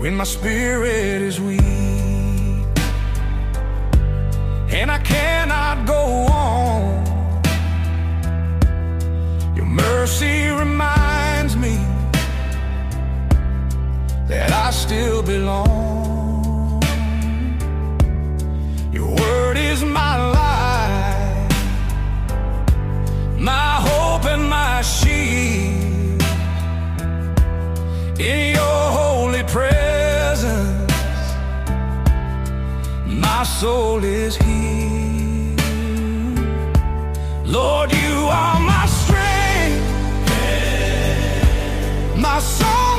when my spirit is weak and I cannot go on. Your mercy reminds me that I still belong. Your word is my life, my hope and my shield. In your holy presence, my soul is healed. Lord, you are my strength, my soul.